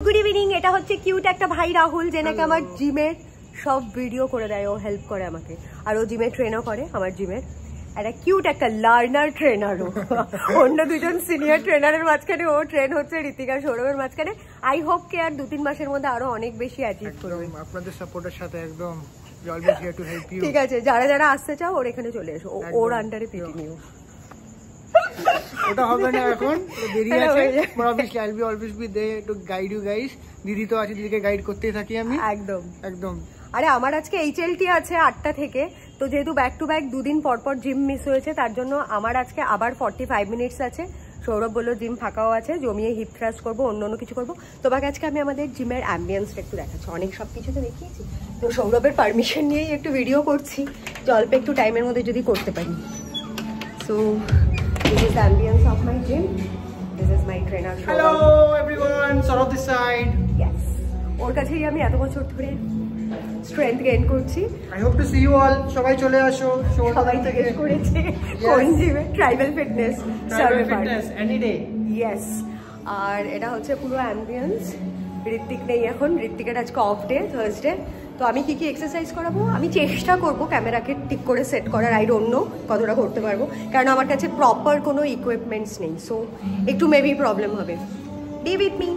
Good evening. এটা হচ্ছে cute একটা ভাই রাহুল, যে নাকি আমার জিমের সব ভিডিও করে দেয়, ও হেল্প করে আমাকে, আর ও জিমের ট্রেনও করে। আমার জিমের একটা কিউট একটা লার্নার ট্রেনারও। অন্য দুজন সিনিয়র ট্রেনারের মাঝখানে ও ট্রেন হচ্ছে ঋতিকা সৌরভের মাঝখানে। আই হোপ কে আর 2-3 মাসের মধ্যে আরো অনেক বেশি অ্যাচিভ করবে আপনাদের সাপোর্টের সাথে। একদম always here to help you. ঠিক আছে, যারা যারা আসতে চাও ওর এখানে চলে এসো, ওর আন্ডারে পিটি নিও। ওটা হবে না এখন, দেরি আছে। But obviously I will always be there to guide you guys. দিদি তো আছে, দিদিকে গাইড করতেই থাকি আমি। একদম একদম। আরে আমার আজকে HLT আছে 8টা থেকে, তো যেহেতু ব্যাক টু ব্যাক 2 দিন পর পর জিম মিস হয়েছে, তার জন্য আমার আজকে আবার 45 মিনিটস আছে। সৌরভ বললো জিম ফাঁকাও আছে, জমিয়ে হিপ থ্রাস্ট করবো, অন্য কিছু করবো। তোমাকে আজকে আমি আমাদের জিমের অ্যাম্বিয়েন্সটা একটু দেখাচ্ছি। অনেক সব কিছু তো দেখিয়েছি, তো সৌরভের পারমিশন নিয়েই একটু ভিডিও করছি, অল্প একটু টাইমের মধ্যে যদি করতে পারি। So this is ambience of my gym, this is my trainer. Hello everyone, Sourav this side. Yes, ওর কাছেই আমি এত বছর ধরে স্ট্রেংথ গেইন করছি। I hope to see you all. সবাই চলে আসো। সবাই জিজ্ঞেস করেছে কোন জিমে, tribal fitness any day. Yes. আর এটা হচ্ছে পুরো অ্যাম্বিয়েন্স। ঋত্বিক নেই এখন, ঋত্বিকের আজকে অফ ডে, থার্সডে। তো আমি কি কি এক্সারসাইজ করাবো আমি চেষ্টা করবো ক্যামেরাকে ঠিক করে সেট করার। আই ডোন্ট নো কতটা করতে পারবো, কারণ আমার কাছে প্রপার কোনো ইকুইপমেন্টস নেই, সো একটু মেবি প্রবলেম হবে। B with me.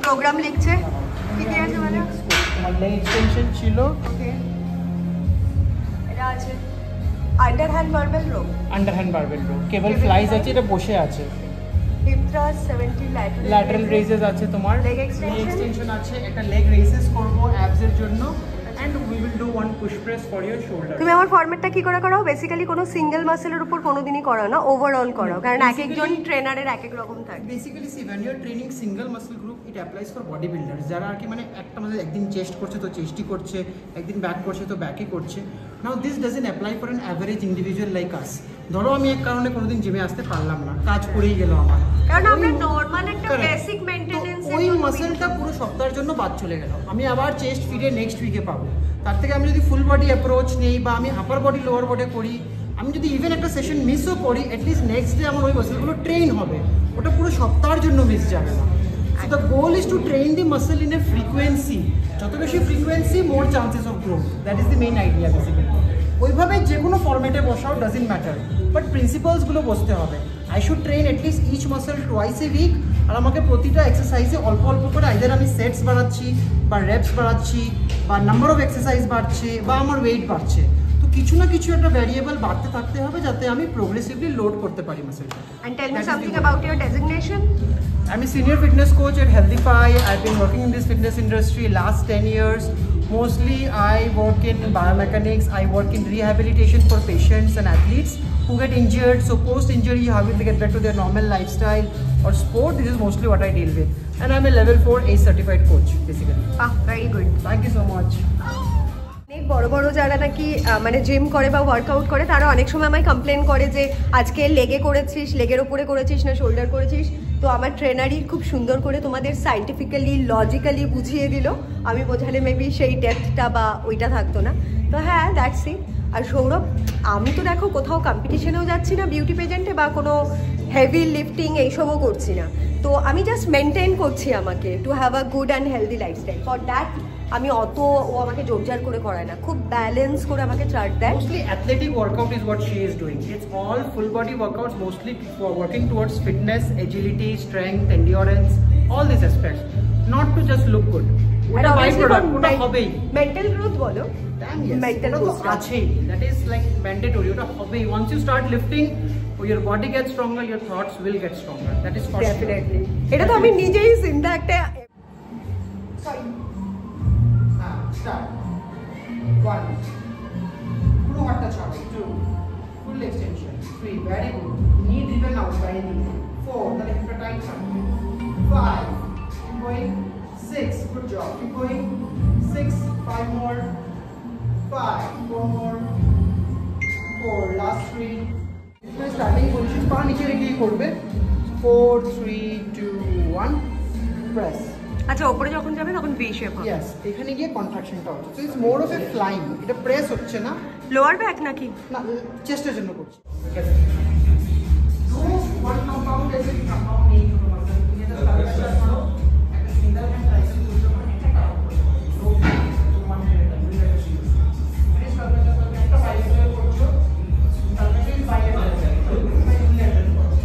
প্রোগ্রাম লিখছে কি কি আছে মানে আমার লেগ এক্সটেনশন ছিল। ওকে, এটা আছে underhand barbell row. Underhand barbell row, cable flies আছে, এটা বসে আছে। হিপ থ্রাস্ট 70, ল্যাটারাল রেজেস আছে, তোমার লেগ এক্সটেনশন আছে, একটা লেগ রেজেস করব অ্যাবস এর জন্য। and we will do one push press for your shoulder. তুমি আমার ফরম্যাটটা কি করে করাও? বেসিক্যালি কোনো সিঙ্গেল মাসেলের উপর কোনোদিনই করাও না, ওভারঅল করাও, কারণ এক একজন ট্রেনারের এক এক রকম থাকে। Basically see when you are training single muscle group it applies for body builders, যারা আর কি মানে একটা মাসে একদিন চেস্ট করছে তো চেস্টই করছে, একদিন ব্যাক করছে তো ব্যাকই করছে। Now this doesn't apply for an average individual like us. ধরো আমি এক কারণে কোনোদিন জিমে আসতে পারলাম না, কাজ করেই গেল আমার, কারণ আমরা নরমাল একটা বেসিক মেইনটেনেন্স ওই মাসেলটা পুরো সপ্তাহের জন্য বাদ চলে গেল। আমি আবার চেস্ট ফিরে নেক্সট উইকে পাবো। তার থেকে আমি যদি ফুল বডি অ্যাপ্রোচ নেই বা আমি আপার বডি লোয়ার বডি করি, আমি যদি ইভেন একটা সেশন মিসও করি, অ্যাটলিস্ট নেক্সট ডে আমার ওই মাসেলগুলো ট্রেন হবে, ওটা পুরো সপ্তাহের জন্য মিস যাবে না। So the goal is to train the muscle in a frequency, যত বেশি frequency more chances of growth, that is the main idea basically. ওইভাবে যে কোনো ফরম্যাটে বসাও ডাজন্ট ম্যাটার, বাট প্রিন্সিপালসগুলো বসতে হবে। I should train at least each muscle twice a week, আর আমাকে প্রতিটা এক্সারসাইজে অল্প অল্প করে আইদার আমি সেটস বাড়াচ্ছি বা রেপস বাড়াচ্ছি বা নাম্বার অফ এক্সারসাইজ বাড়ছে বা আমার ওয়েট বাড়ছে, তো কিছু না কিছু একটা ভ্যারিয়েবল বাড়তে থাকতে হবে যাতে আমি প্রোগ্রেসিভলি লোড করতে পারি মাসেলটা। And tell me something about your designation. I'm a senior fitness coach at Healthify. I've been working in this fitness industry last 10 years. Mostly I work in biomechanics, I work in rehabilitation for patients and athletes who get injured. So post-injury, how will they get back to their normal lifestyle or sport? This is mostly what I deal with. And I'm a level 4 ACE certified coach basically. Ah, very good. Thank you so much. অনেক বড় বড় যারা নাকি মানে gym করে বা workout করে তারা অনেক সময় আমায় কমপ্লেন করে যে আজকে লেগে করেছিস, লেগের ওপরে করেছিস না শোল্ডার করেছিস। তো আমার ট্রেনারই খুব সুন্দর করে তোমাদের সাইন্টিফিক্যালি লজিক্যালি বুঝিয়ে দিল। আমি বোঝালে মেবি সেই ডেপথটা বা ওইটা থাকতো না। তো হ্যাঁ, দ্যাটস ইট। আর সৌরভ, আমি তো দেখো কোথাও কম্পিটিশনেও যাচ্ছি না বিউটি পেজেন্টে, বা কোনো হেভি লিফটিং এইসবও করছি না। তো আমি জাস্ট মেনটেন করছি আমাকে to have a good and healthy lifestyle. For that আমি অত ও আমাকে জোরজার করে করায় না, খুব ব্যালেন্স করে আমাকে চার্ট দেয়। Mostly athletic workout is what she is doing. It's all full body workouts, mostly for working towards fitness, agility, strength, endurance, all these aspects. Not to just look good. ওটা by product, ওটা হবেই। Mental growth বলো, mental growth আছেই, that is like mandatory, ওটা হবেই। once you start lifting, your body gets stronger, your thoughts will get stronger, that is for definitely sure. এটা তো আমি নিজেই চিন্তা একটা সরি start 1 পুরো হাতটা ছাড়ো, 2 full extension, 3 very good, knee driven out by knee, 4 তাহলে একটা টাইট থাকবে, 5 keep going, 6 good job, keep going, 6 5 more, 5 4 more, 4 last 3 starting position পা নিচে রেখেই করবে, 4 3 2 1 প্রেস। আচ্ছা, উপরে যখন যাবে তখন ভি শেপ হবে। यस, এখানে গিয়ে কন্ট্রাকশনটা হচ্ছে। So it's more of A flying, এটা প্রেস হচ্ছে না। লোয়ার ব্যাক নাকি না, চেস্টের জন্য করছি। দো ওয়ান কম্পাউন্ড এসে কম্পাউন্ড নেই কোনো মানে তুমি এটা স্টার্ট করো, একটা সিঙ্গেল হ্যান্ড ট্রাইসেপ করতে পারো, একটা কাউন্ট করো, সো ওয়ান মিনিট দুই একটা শিখো। প্রেস করতে করতে একটা বাইসেপ করছো, তারপরে ফিল বাইরে চলে যাবে,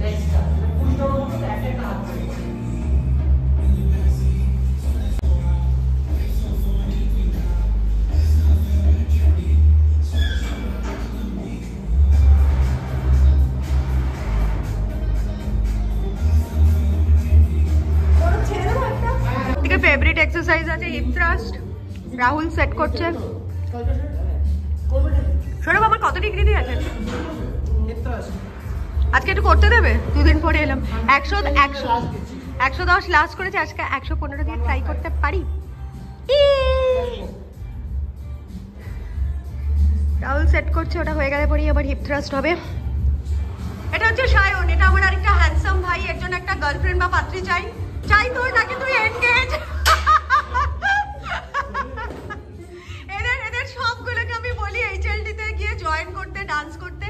নেক্সট স্টার্ট পুশ ডাউন করতে একটা হাত ধরে। ফেভারিট এক্সারসাইজ আছে হিপ থ্রাস্ট, রাহুল সেট করছে। সৌরভ, আমার কত ডিগ্রি দিয়ে আছে আজকে? একটু করতে দেবে? দুদিন পরে এলাম। 110 লাস্ট করেছে, আজকে 115 দিয়ে ট্রাই করতে পারি। রাহুল সেট করছে, ওটা হয়ে গেলে পরেই আবার হিপ থ্রাস্ট হবে। এটা হচ্ছে সায়ন, এটা আমার আরেকটা হ্যান্ডসাম ভাই, এর জন্য একটা গার্লফ্রেন্ড বা পাত্রী চাই তোর নাকি তুই এনগেজ। এদের সবগুলোকে আমি বলি HLD তে গিয়ে জয়েন করতে, ডান্স করতে।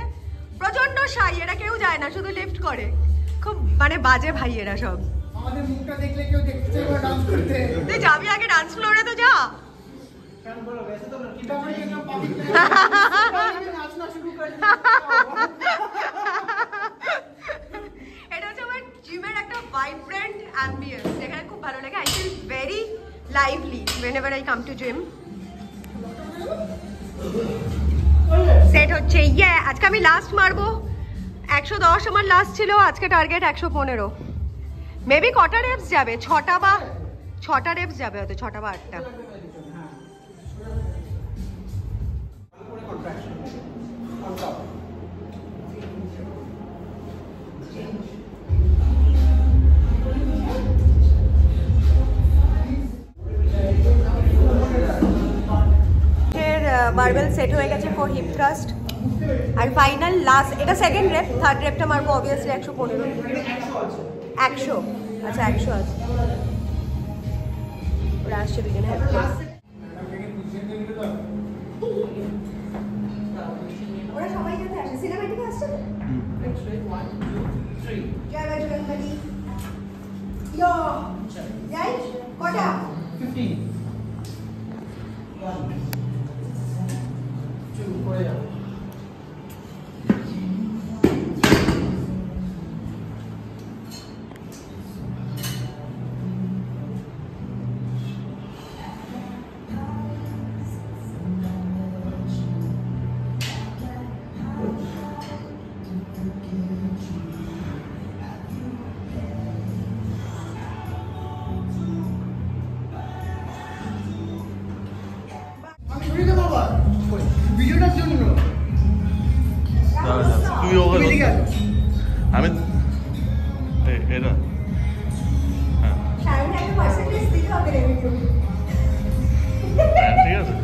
প্রচন্ড শাই, এরা কেউ যায় না, শুধু লিফট করে। খুব মানে বাজে ভাই এরা সব। আমাদের মুখটা দেখলে কেউ দেখতে চায় না ডান্স করতে। তুই যাবি আগে ডান্স ফ্লোরে, তো যা। কেন বলো, वैसे तो लड़की का मैं एकदम पवित्र नाचना शुरू कर दिया। এটা হচ্ছে আমার জিমের একটা ভাইব্রেন্ট অ্যাম্বিয়েন্স, যেখানে খুব ভালো লাগে। I feel very lively whenever I come to gym. Set হচ্ছে, আজকে আমি লাস্ট মারবো। 110 আমার লাস্ট ছিল, আজকে টার্গেট 115। মেবি কটা রেপস যাবে? 6টা রেপস যাবে হয়তো, 6টা বা 8টা। মার্বেল সেট হয়ে গেছে ফর হিপ থ্রাস্ট। আর ফাইনাল লাস্ট, এটা সেকেন্ড রেপ, থার্ড রেপটা মারবো অবভিয়াসলি 115। 100, আচ্ছা 100 আছে। ওরা আসছে দুজনে হেল্প করছে। ওরা সবাই যেতে আসে, সিনেমাটিকে আসছে তো। জয় বজরংবলী। ইয়ো যাই কটা? 15 1 2 করে যাও। ভিডিওটার জন্য তুই ওখানে আমি এটা ঠিক আছে।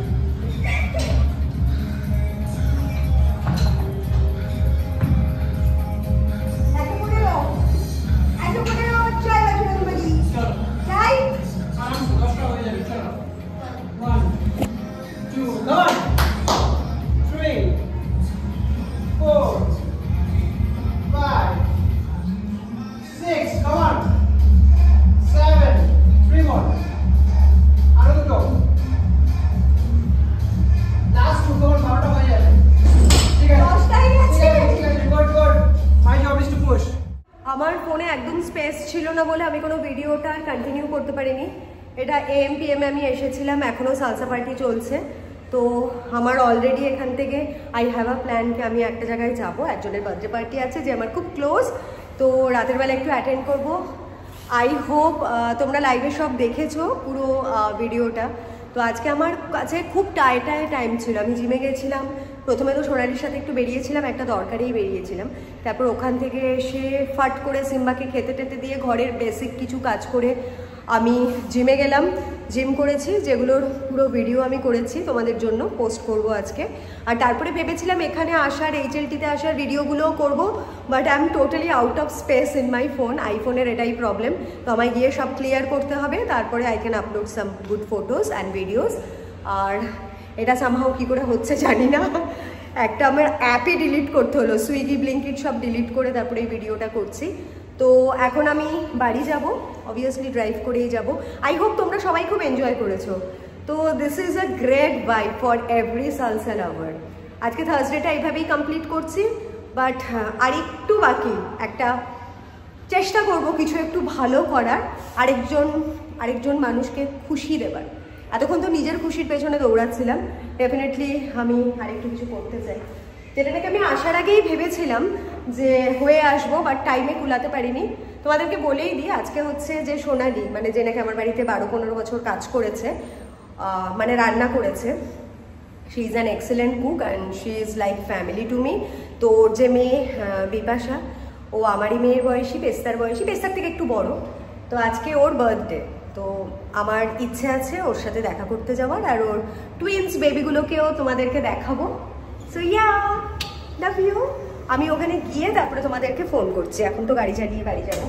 ছিল না বলে আমি কোনো ভিডিওটা কন্টিনিউ করতে পারিনি। এটা AM/PM আমি এসেছিলাম, এখনও সালসা পার্টি চলছে। তো আমার অলরেডি এখান থেকে আই হ্যাভ আ প্ল্যান কি আমি একটা জায়গায় যাব, একজনের বার্থডে পার্টি আছে যে আমার খুব ক্লোজ, তো রাতের বেলা একটু অ্যাটেন্ড করব। আই হোপ তোমরা লাইভে সব দেখেছো পুরো ভিডিওটা। তো আজকে আমার কাছে খুব টাইম ছিল, আমি জিমে গেছিলাম, প্রথমে তো সোনালির সাথে একটু বেরিয়েছিলাম, একটা দরকারেই বেরিয়েছিলাম। তারপর ওখান থেকে এসে ফাট করে সিম্বাকে খেতে টেতে দিয়ে ঘরের বেসিক কিছু কাজ করে আমি জিমে গেলাম, জিম করেছি, যেগুলোর পুরো ভিডিও আমি করেছি তোমাদের জন্য পোস্ট করব আজকে। আর তারপরে ভেবেছিলাম এখানে আসার, HLT-তে আসার ভিডিওগুলোও করব, but I am totally out of speech in my phone. আইফোনের এটাই প্রবলেম, তো আমায় গিয়ে সব ক্লিয়ার করতে হবে, তারপরে I can upload some good photos and videos. আর এটা সামহাও কী করে হচ্ছে জানি না, একটা আমার অ্যাপে ডিলিট করতে হলো, সুইগি ব্লিঙ্কিট সব ডিলিট করে তারপরে এই ভিডিওটা করছি। তো এখন আমি বাড়ি যাব, অবভিয়াসলি ড্রাইভ করেই যাব। আই হোপ তোমরা সবাই খুব এনজয় করেছো। তো this is a great vibe for every salsa lover. আজকে থার্সডেটা এইভাবেই কমপ্লিট করছি, বাট আর একটু বাকি, একটা চেষ্টা করব কিছু একটু ভালো করার, আরেকজন মানুষকে খুশি দেবার। এতক্ষণ তো নিজের খুশির পেছনে দৌড়াচ্ছিলাম, ডেফিনেটলি আমি আরেকটু কিছু করতে চাই, যেটা নাকি আমি আসার আগেই ভেবেছিলাম যে হয়ে আসবো, বাট টাইমে কুলাতে পারিনি। তোমাদেরকে বলেই দিই, আজকে হচ্ছে যে সোনালি, মানে যে নাকি আমার বাড়িতে 12-15 বছর কাজ করেছে, মানে রান্না করেছে, she is an excellent cook and she is like family to me. তো ওর যে মেয়ে বিপাশা, ও আমারই মেয়ের বয়সী, পেস্তার বয়সী, পেস্তার থেকে একটু বড়। তো আজকে ওর বার্থডে, তো আমার ইচ্ছে আছে ওর সাথে দেখা করতে যাওয়ার, আর ওর টুইন্স বেবিগুলোকেও তোমাদেরকে দেখাবো। So yeah, love you. আমি ওখানে গিয়ে তারপরে তোমাদেরকে ফোন করছি, এখন তো গাড়ি চালিয়ে বাড়ি যাবো।